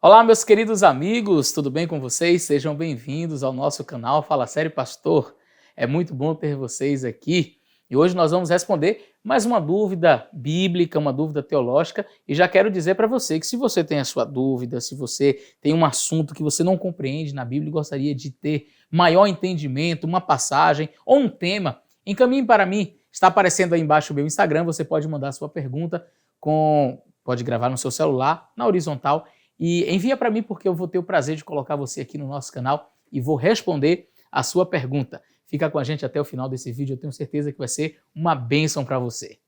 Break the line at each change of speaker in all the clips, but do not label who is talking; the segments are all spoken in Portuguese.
Olá, meus queridos amigos, tudo bem com vocês? Sejam bem-vindos ao nosso canal Fala Sério Pastor. É muito bom ter vocês aqui e hoje nós vamos responder mais uma dúvida bíblica, uma dúvida teológica e já quero dizer para você que se você tem a sua dúvida, se você tem um assunto que você não compreende na Bíblia e gostaria de ter maior entendimento, uma passagem ou um tema, encaminhe para mim. Está aparecendo aí embaixo o meu Instagram, você pode mandar a sua pergunta pode gravar no seu celular, na horizontal, e envia para mim porque eu vou ter o prazer de colocar você aqui no nosso canal e vou responder a sua pergunta. Fica com a gente até o final desse vídeo, eu tenho certeza que vai ser uma bênção para você.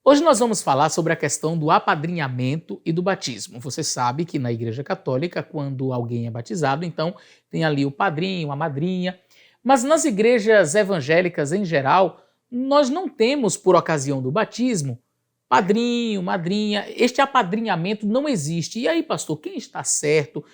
Hoje nós vamos falar sobre a questão do apadrinhamento e do batismo. Você sabe que na Igreja Católica, quando alguém é batizado, então tem ali o padrinho, a madrinha. Mas nas igrejas evangélicas em geral, nós não temos, por ocasião do batismo, padrinho, madrinha. Este apadrinhamento não existe. E aí, pastor, quem está certo?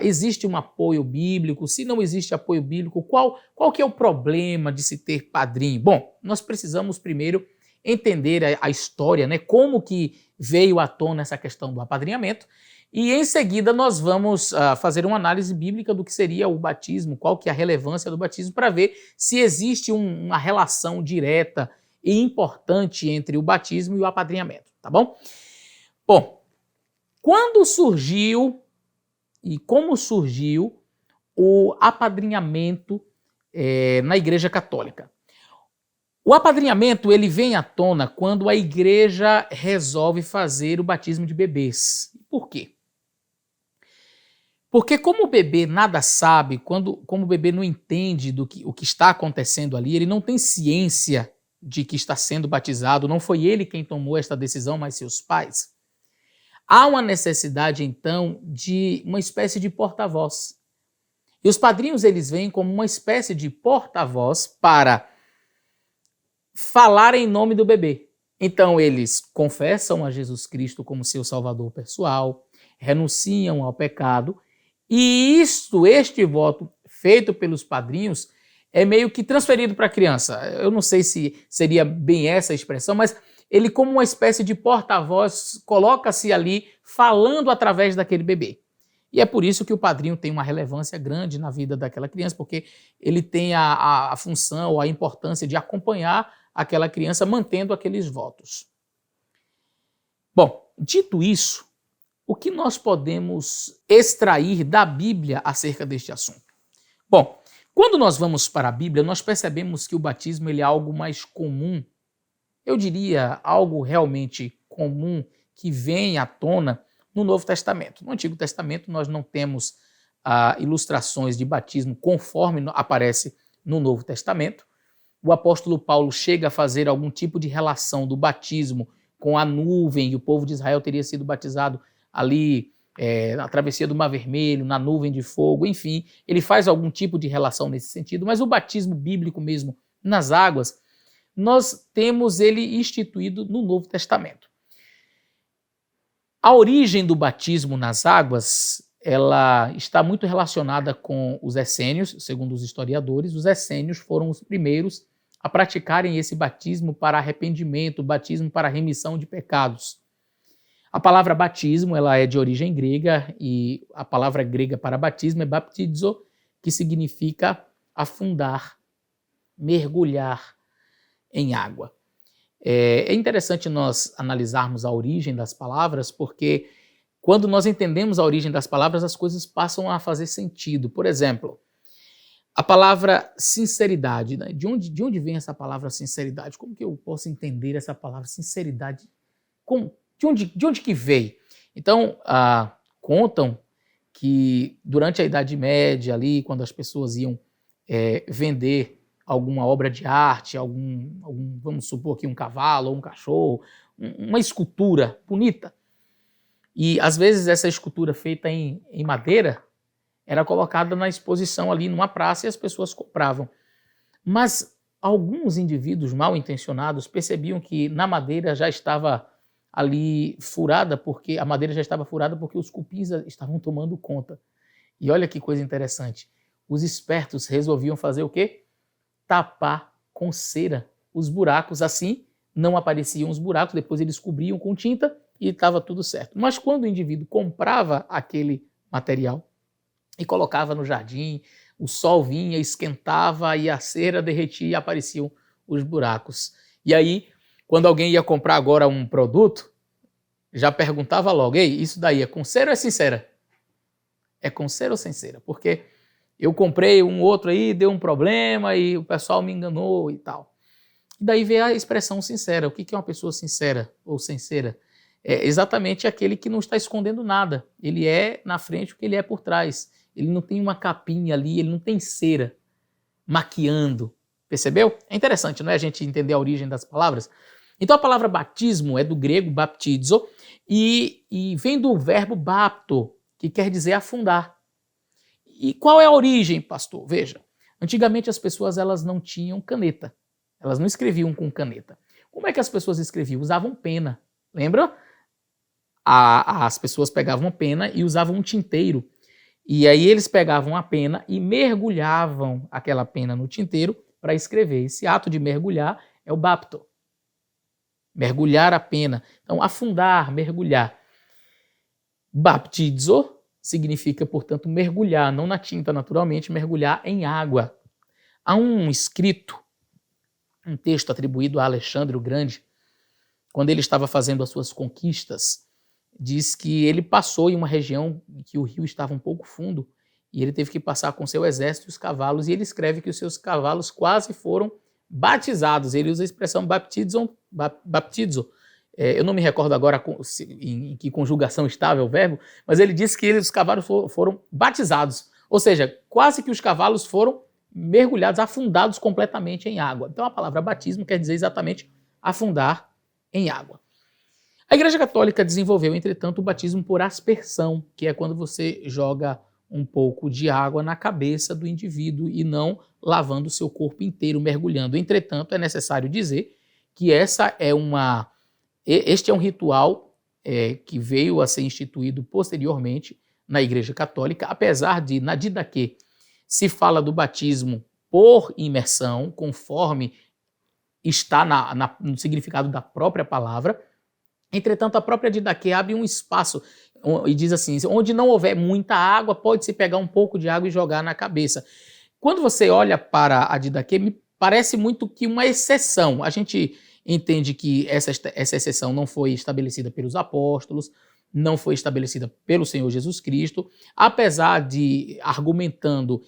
Existe um apoio bíblico? Se não existe apoio bíblico, qual que é o problema de se ter padrinho? Bom, nós precisamos primeiro entender a história, né? Como que veio à tona essa questão do apadrinhamento. E em seguida nós vamos fazer uma análise bíblica do que seria o batismo, qual que é a relevância do batismo, para ver se existe uma relação direta e importante entre o batismo e o apadrinhamento, tá bom? Bom, quando surgiu e como surgiu o apadrinhamento na Igreja Católica? O apadrinhamento ele vem à tona quando a igreja resolve fazer o batismo de bebês. Por quê? Porque como o bebê nada sabe, como o bebê não entende o que está acontecendo ali, ele não tem ciência de que está sendo batizado, não foi ele quem tomou esta decisão, mas seus pais. Há uma necessidade, então, de uma espécie de porta-voz. E os padrinhos eles vêm como uma espécie de porta-voz para falar em nome do bebê. Então eles confessam a Jesus Cristo como seu salvador pessoal, renunciam ao pecado, e este voto feito pelos padrinhos é meio que transferido para a criança. Eu não sei se seria bem essa a expressão, mas ele como uma espécie de porta-voz coloca-se ali falando através daquele bebê. E é por isso que o padrinho tem uma relevância grande na vida daquela criança, porque ele tem a função ou a importância de acompanhar aquela criança mantendo aqueles votos. Bom, dito isso, o que nós podemos extrair da Bíblia acerca deste assunto? Bom, quando nós vamos para a Bíblia, nós percebemos que o batismo ele é algo mais comum, eu diria algo realmente comum que vem à tona no Novo Testamento. No Antigo Testamento nós não temos ilustrações de batismo conforme aparece no Novo Testamento. O apóstolo Paulo chega a fazer algum tipo de relação do batismo com a nuvem, e o povo de Israel teria sido batizado ali na travessia do Mar Vermelho, na nuvem de fogo, enfim, ele faz algum tipo de relação nesse sentido, mas o batismo bíblico mesmo nas águas, nós temos ele instituído no Novo Testamento. A origem do batismo nas águas, ela está muito relacionada com os essênios, segundo os historiadores. Os essênios foram os primeiros a praticarem esse batismo para arrependimento, batismo para remissão de pecados. A palavra batismo ela é de origem grega e a palavra grega para batismo é baptizo, que significa afundar, mergulhar em água. É interessante nós analisarmos a origem das palavras, porque quando nós entendemos a origem das palavras, as coisas passam a fazer sentido. Por exemplo, a palavra sinceridade, né? De onde vem essa palavra sinceridade? Como que eu posso entender essa palavra sinceridade? De onde que veio? Então, contam que durante a Idade Média, ali, quando as pessoas iam vender alguma obra de arte, vamos supor aqui um cavalo ou um cachorro, uma escultura bonita, e às vezes essa escultura feita em madeira era colocada na exposição ali numa praça e as pessoas compravam. Mas alguns indivíduos mal intencionados percebiam que na madeira já estava ali furada, porque a madeira já estava furada porque os cupins estavam tomando conta. E olha que coisa interessante, os espertos resolviam fazer o quê? tapar com cera os buracos, assim não apareciam os buracos, depois eles cobriam com tinta e estava tudo certo. Mas quando o indivíduo comprava aquele material e colocava no jardim, o sol vinha, esquentava e a cera derretia e apareciam os buracos. E aí, quando alguém ia comprar agora um produto, já perguntava logo, ei, isso daí é com cera ou é sem cera? É com cera ou sem cera? Porque eu comprei um outro aí, deu um problema e o pessoal me enganou e tal. E daí veio a expressão sincera. O que é uma pessoa sincera ou sincera? É exatamente aquele que não está escondendo nada. Ele é na frente o que ele é por trás. Ele não tem uma capinha ali, ele não tem cera maquiando. Percebeu? É interessante, não é, a gente entender a origem das palavras? Então a palavra batismo é do grego baptizo e vem do verbo bapto, que quer dizer afundar. E qual é a origem, pastor? Veja, antigamente as pessoas elas não tinham caneta. Elas não escreviam com caneta. Como é que as pessoas escreviam? Usavam pena. Lembra? As pessoas pegavam pena e usavam um tinteiro. E aí eles pegavam a pena e mergulhavam aquela pena no tinteiro para escrever. Esse ato de mergulhar é o bapto. Mergulhar a pena. Então, afundar, mergulhar. Baptizo significa, portanto, mergulhar, não na tinta naturalmente, mergulhar em água. Há um escrito, um texto atribuído a Alexandre o Grande, quando ele estava fazendo as suas conquistas, diz que ele passou em uma região que o rio estava um pouco fundo e ele teve que passar com seu exército e os cavalos, e ele escreve que os seus cavalos quase foram batizados. Ele usa a expressão baptizo. Eu não me recordo agora em que conjugação estava o verbo, mas ele disse que os cavalos foram batizados, ou seja, quase que os cavalos foram mergulhados, afundados completamente em água. Então a palavra batismo quer dizer exatamente afundar em água. A Igreja Católica desenvolveu, entretanto, o batismo por aspersão, que é quando você joga um pouco de água na cabeça do indivíduo e não lavando o seu corpo inteiro, mergulhando. Entretanto, é necessário dizer que este é um ritual que veio a ser instituído posteriormente na Igreja Católica, apesar de, na Didaquê, se fala do batismo por imersão, conforme está no significado da própria palavra. Entretanto, a própria Didaquê abre um espaço e diz assim, onde não houver muita água, pode-se pegar um pouco de água e jogar na cabeça. Quando você olha para a Didaquê, me parece muito que uma exceção. A gente entende que essa exceção não foi estabelecida pelos apóstolos, não foi estabelecida pelo Senhor Jesus Cristo, apesar de, argumentando,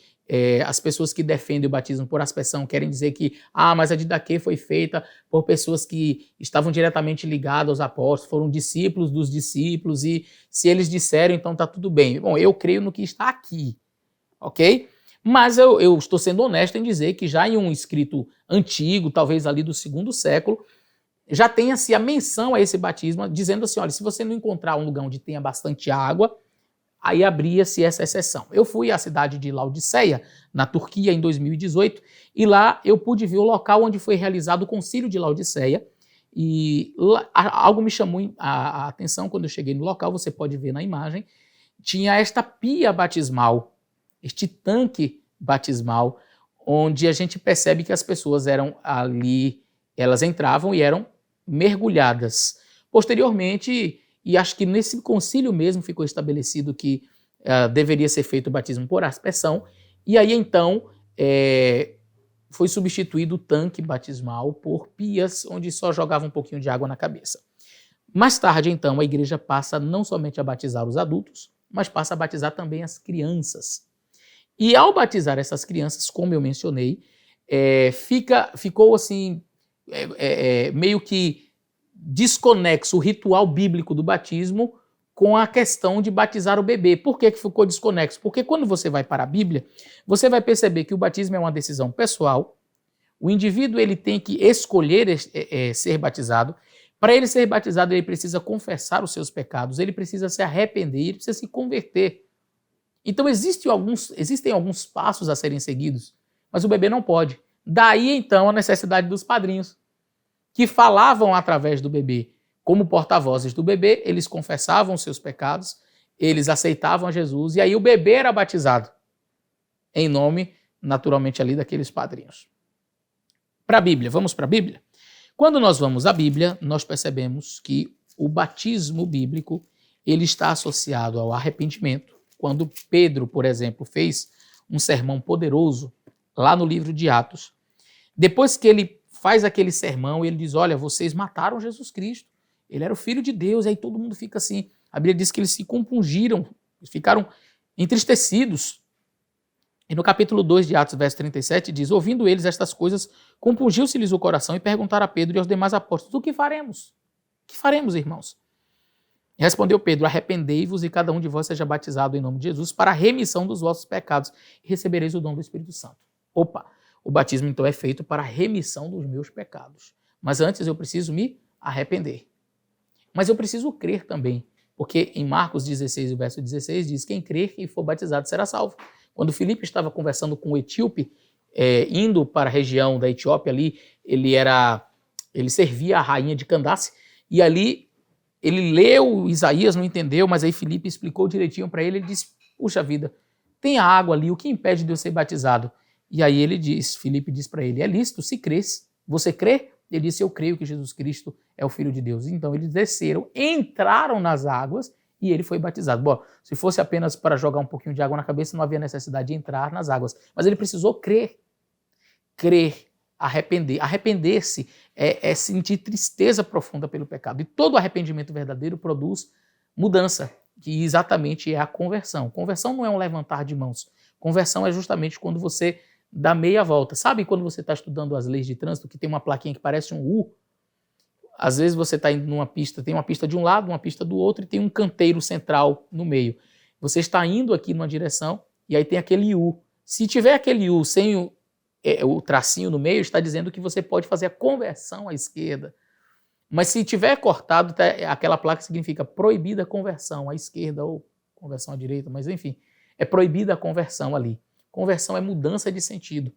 as pessoas que defendem o batismo por aspersão querem dizer que mas a Didaquê foi feita por pessoas que estavam diretamente ligadas aos apóstolos, foram discípulos dos discípulos, e se eles disseram, então está tudo bem. Bom, eu creio no que está aqui, ok? Mas eu estou sendo honesto em dizer que já em um escrito antigo, talvez ali do 2º século, já tenha-se a menção a esse batismo, dizendo assim, olha, se você não encontrar um lugar onde tenha bastante água, aí abria-se essa exceção. Eu fui à cidade de Laodiceia, na Turquia, em 2018, e lá eu pude ver o local onde foi realizado o concílio de Laodiceia, e lá, algo me chamou a atenção quando eu cheguei no local, você pode ver na imagem, tinha esta pia batismal, este tanque batismal, onde a gente percebe que as pessoas eram ali, elas entravam e eram mergulhadas. Posteriormente, e acho que nesse concílio mesmo ficou estabelecido que deveria ser feito o batismo por aspersão, e aí então foi substituído o tanque batismal por pias, onde só jogava um pouquinho de água na cabeça. Mais tarde, então, a igreja passa não somente a batizar os adultos, mas passa a batizar também as crianças. E ao batizar essas crianças, como eu mencionei, ficou assim, meio que desconexo o ritual bíblico do batismo com a questão de batizar o bebê. Por que ficou desconexo? Porque quando você vai para a Bíblia, você vai perceber que o batismo é uma decisão pessoal, o indivíduo ele tem que escolher ser batizado. Para ele ser batizado, ele precisa confessar os seus pecados, ele precisa se arrepender, ele precisa se converter. Então existem alguns passos a serem seguidos, mas o bebê não pode. Daí então a necessidade dos padrinhos, que falavam através do bebê. Como porta-vozes do bebê, eles confessavam seus pecados, eles aceitavam a Jesus, e aí o bebê era batizado, em nome, naturalmente, ali daqueles padrinhos. para a Bíblia. Vamos para a Bíblia? Quando nós vamos à Bíblia, nós percebemos que o batismo bíblico ele está associado ao arrependimento. Quando Pedro, por exemplo, fez um sermão poderoso lá no livro de Atos, depois que ele faz aquele sermão, ele diz, olha, vocês mataram Jesus Cristo, ele era o Filho de Deus, aí todo mundo fica assim. A Bíblia diz que eles se compungiram, ficaram entristecidos. E no capítulo 2 de Atos, verso 37, diz, ouvindo eles estas coisas, compungiu-se-lhes o coração e perguntaram a Pedro e aos demais apóstolos, o que faremos? O que faremos, irmãos? E respondeu Pedro, arrependei-vos e cada um de vós seja batizado em nome de Jesus para a remissão dos vossos pecados e recebereis o dom do Espírito Santo. Opa, o batismo então é feito para a remissão dos meus pecados. Mas antes eu preciso me arrepender. Mas eu preciso crer também, porque em Marcos 16, verso 16, diz, quem crer e for batizado será salvo. Quando Filipe estava conversando com o etíope, indo para a região da Etiópia ali, ele servia a rainha de Candace, e ali ele leu Isaías, não entendeu, mas aí Filipe explicou direitinho para ele, ele disse, puxa vida, tem a água ali, o que impede de eu ser batizado? E aí Filipe diz para ele, é lícito se crês, você crê? Ele disse, eu creio que Jesus Cristo é o Filho de Deus. Então eles desceram, entraram nas águas e ele foi batizado. Bom, se fosse apenas para jogar um pouquinho de água na cabeça, não havia necessidade de entrar nas águas. Mas ele precisou crer. Crer, arrepender. Arrepender-se é sentir tristeza profunda pelo pecado. E todo arrependimento verdadeiro produz mudança, que exatamente é a conversão. Conversão não é um levantar de mãos. Conversão é justamente quando você dá meia volta. Sabe quando você está estudando as leis de trânsito, que tem uma plaquinha que parece um U? Às vezes você está indo numa pista, tem uma pista de um lado, uma pista do outro e tem um canteiro central no meio. Você está indo aqui numa direção e aí tem aquele U. Se tiver aquele U sem o tracinho no meio, está dizendo que você pode fazer a conversão à esquerda. Mas se tiver cortado, aquela placa significa proibida a conversão à esquerda ou conversão à direita, mas enfim, é proibida a conversão ali. Conversão é mudança de sentido.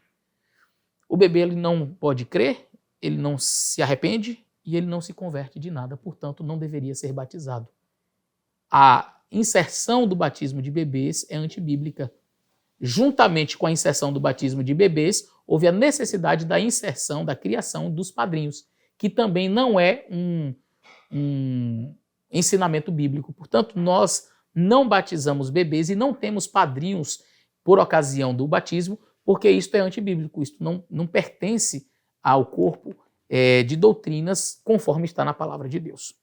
O bebê ele não pode crer, ele não se arrepende e ele não se converte de nada, portanto, não deveria ser batizado. A inserção do batismo de bebês é antibíblica. Juntamente com a inserção do batismo de bebês, houve a necessidade da inserção, da criação dos padrinhos, que também não é um ensinamento bíblico. Portanto, nós não batizamos bebês e não temos padrinhos por ocasião do batismo, porque isto é antibíblico, isto não pertence ao corpo de doutrinas conforme está na palavra de Deus.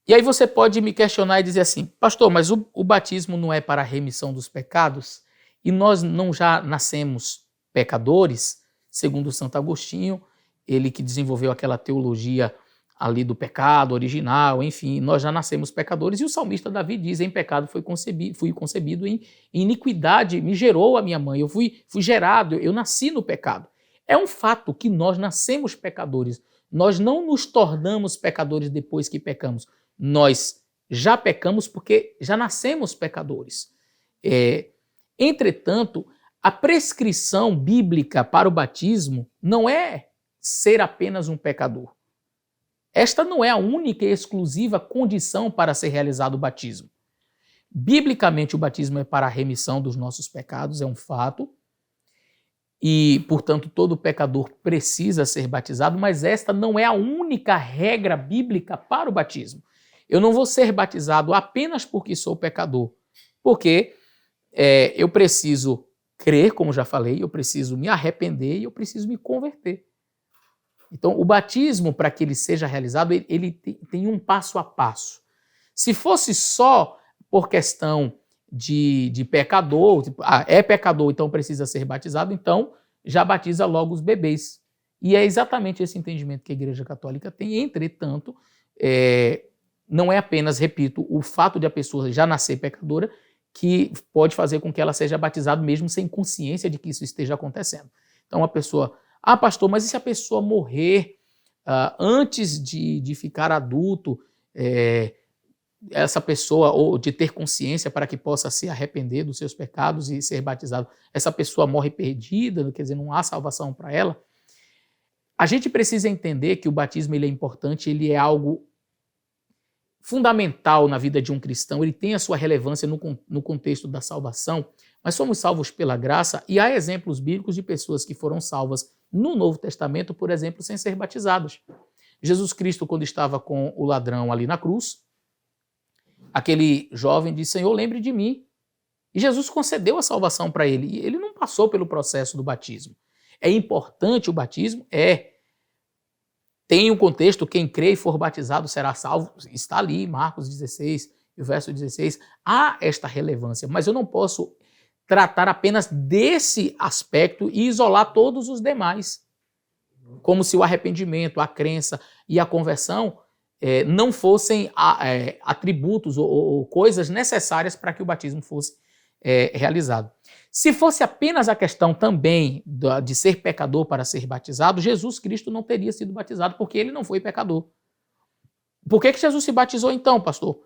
E aí você pode me questionar e dizer assim, pastor, mas o batismo não é para a remissão dos pecados? E nós não já nascemos pecadores? Segundo Santo Agostinho, ele que desenvolveu aquela teologia ali do pecado original, enfim, nós já nascemos pecadores, e o salmista Davi diz, em pecado fui concebido, em iniquidade me gerou a minha mãe, eu fui gerado, eu nasci no pecado. É um fato que nós nascemos pecadores, nós não nos tornamos pecadores depois que pecamos, nós já pecamos porque já nascemos pecadores. Entretanto, a prescrição bíblica para o batismo não é ser apenas um pecador. Esta não é a única e exclusiva condição para ser realizado o batismo. Biblicamente, o batismo é para a remissão dos nossos pecados, é um fato, e, portanto, todo pecador precisa ser batizado, mas esta não é a única regra bíblica para o batismo. Eu não vou ser batizado apenas porque sou pecador, porque eu preciso crer, como já falei, eu preciso me arrepender e eu preciso me converter. Então, o batismo, para que ele seja realizado, ele tem um passo a passo. Se fosse só por questão de pecador, é pecador, então precisa ser batizado, então já batiza logo os bebês. E é exatamente esse entendimento que a Igreja Católica tem. Entretanto, não é apenas, repito, o fato de a pessoa já nascer pecadora que pode fazer com que ela seja batizada mesmo sem consciência de que isso esteja acontecendo. Então, a pessoa... pastor, mas e se a pessoa morrer antes de ficar adulto, essa pessoa, ou de ter consciência para que possa se arrepender dos seus pecados e ser batizado, essa pessoa morre perdida, quer dizer, não há salvação para ela? A gente precisa entender que o batismo ele é importante, ele é algo fundamental na vida de um cristão, ele tem a sua relevância no contexto da salvação, mas somos salvos pela graça e há exemplos bíblicos de pessoas que foram salvas no Novo Testamento, por exemplo, sem ser batizados. Jesus Cristo, quando estava com o ladrão ali na cruz, aquele jovem disse: Senhor, lembre de mim. E Jesus concedeu a salvação para ele. E ele não passou pelo processo do batismo. É importante o batismo? Tem um contexto, quem crê e for batizado será salvo. Está ali, Marcos 16, e o verso 16. Há esta relevância, mas eu não posso tratar apenas desse aspecto e isolar todos os demais. Como se o arrependimento, a crença e a conversão não fossem atributos ou coisas necessárias para que o batismo fosse realizado. Se fosse apenas a questão também de ser pecador para ser batizado, Jesus Cristo não teria sido batizado porque ele não foi pecador. Por que Jesus se batizou então, pastor?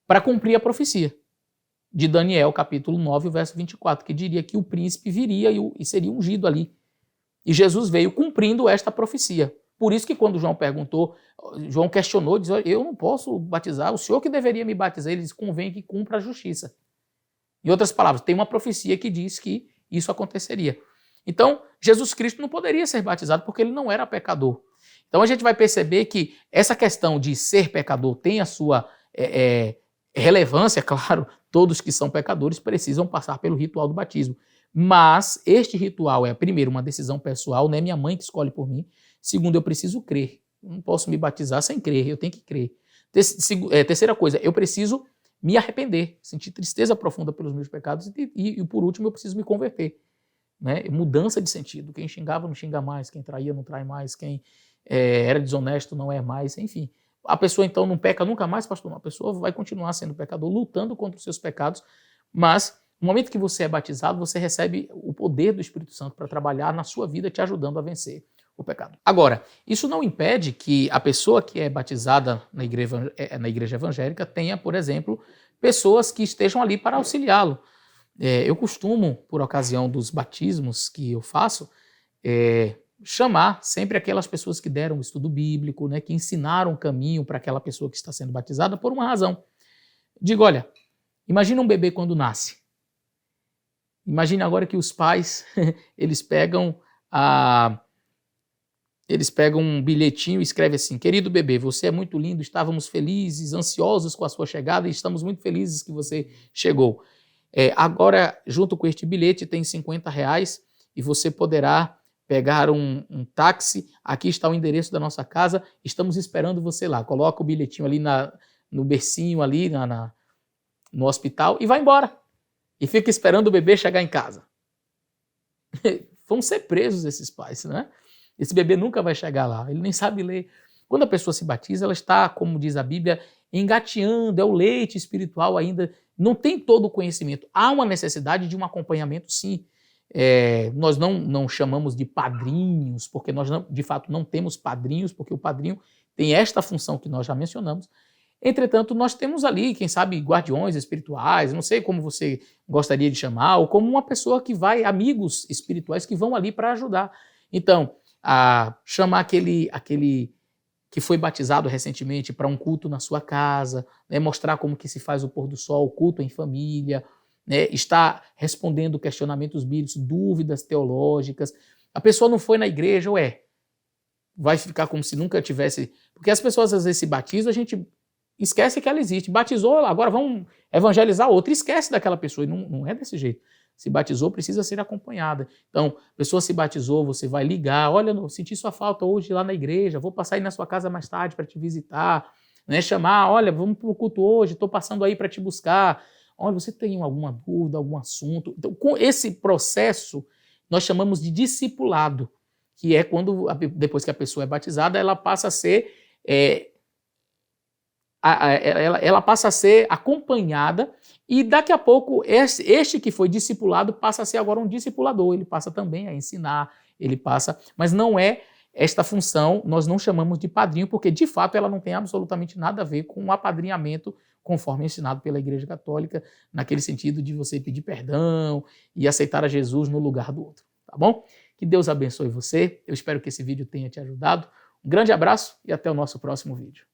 Para cumprir a profecia de Daniel, capítulo 9, verso 24, que diria que o príncipe viria e seria ungido ali. E Jesus veio cumprindo esta profecia. Por isso que quando João perguntou, João questionou, disse: eu não posso batizar, o senhor que deveria me batizar. Ele disse: convém que cumpra a justiça. Em outras palavras, tem uma profecia que diz que isso aconteceria. Então, Jesus Cristo não poderia ser batizado porque ele não era pecador. Então, a gente vai perceber que essa questão de ser pecador tem a sua relevância, claro, todos que são pecadores precisam passar pelo ritual do batismo. Mas este ritual é, primeiro, uma decisão pessoal, não é minha mãe que escolhe por mim. Segundo, eu preciso crer. Eu não posso me batizar sem crer, eu tenho que crer. Terceira coisa, eu preciso me arrepender, sentir tristeza profunda pelos meus pecados e por último, eu preciso me converter. Né? Mudança de sentido. Quem xingava não xinga mais, quem traía não trai mais, quem era desonesto não é mais, enfim. A pessoa então não peca nunca mais, pastor? Não, a pessoa vai continuar sendo pecador, lutando contra os seus pecados, mas no momento que você é batizado, você recebe o poder do Espírito Santo para trabalhar na sua vida, te ajudando a vencer o pecado. Agora, isso não impede que a pessoa que é batizada na igreja evangélica tenha, por exemplo, pessoas que estejam ali para auxiliá-lo. Eu costumo, por ocasião dos batismos que eu faço, chamar sempre aquelas pessoas que deram o estudo bíblico, né, que ensinaram o caminho para aquela pessoa que está sendo batizada por uma razão. Digo: olha, imagina um bebê quando nasce. Imagine agora que os pais, eles pegam um bilhetinho e escrevem assim: querido bebê, você é muito lindo, estávamos felizes, ansiosos com a sua chegada e estamos muito felizes que você chegou. Agora, junto com este bilhete, tem R$50 e você poderá pegar um táxi. Aqui está o endereço da nossa casa, estamos esperando você lá. Coloca o bilhetinho ali no bercinho, ali no hospital e vai embora. E fica esperando o bebê chegar em casa. Vão ser presos esses pais, né? Esse bebê nunca vai chegar lá, ele nem sabe ler. Quando a pessoa se batiza, ela está, como diz a Bíblia, engateando, é o leite espiritual ainda, não tem todo o conhecimento. Há uma necessidade de um acompanhamento, sim. Nós não chamamos de padrinhos, porque nós, de fato, não temos padrinhos, porque o padrinho tem esta função que nós já mencionamos. Entretanto, nós temos ali, quem sabe, guardiões espirituais, não sei como você gostaria de chamar, ou como uma pessoa que vai, amigos espirituais que vão ali para ajudar. Então, chamar aquele que foi batizado recentemente para um culto na sua casa, né, mostrar como que se faz o pôr do sol, culto em família, né, está respondendo questionamentos bíblicos, dúvidas teológicas. A pessoa não foi na igreja, vai ficar como se nunca tivesse... Porque as pessoas às vezes se batizam, a gente esquece que ela existe. Batizou, agora vamos evangelizar outra, esquece daquela pessoa, e não é desse jeito. Se batizou, precisa ser acompanhada. Então, a pessoa se batizou, você vai ligar: olha, eu senti sua falta hoje lá na igreja, vou passar aí na sua casa mais tarde para te visitar, né? Chamar: olha, vamos para o culto hoje, estou passando aí para te buscar. Olha, você tem alguma dúvida, algum assunto? Então, com esse processo, nós chamamos de discipulado, que é quando, depois que a pessoa é batizada, ela passa a ser... ela passa a ser acompanhada e daqui a pouco este que foi discipulado passa a ser agora um discipulador, ele passa também a ensinar, mas não é esta função, nós não chamamos de padrinho, porque de fato ela não tem absolutamente nada a ver com o apadrinhamento conforme ensinado pela Igreja Católica, naquele sentido de você pedir perdão e aceitar a Jesus no lugar do outro, tá bom? Que Deus abençoe você, eu espero que esse vídeo tenha te ajudado. Um grande abraço e até o nosso próximo vídeo.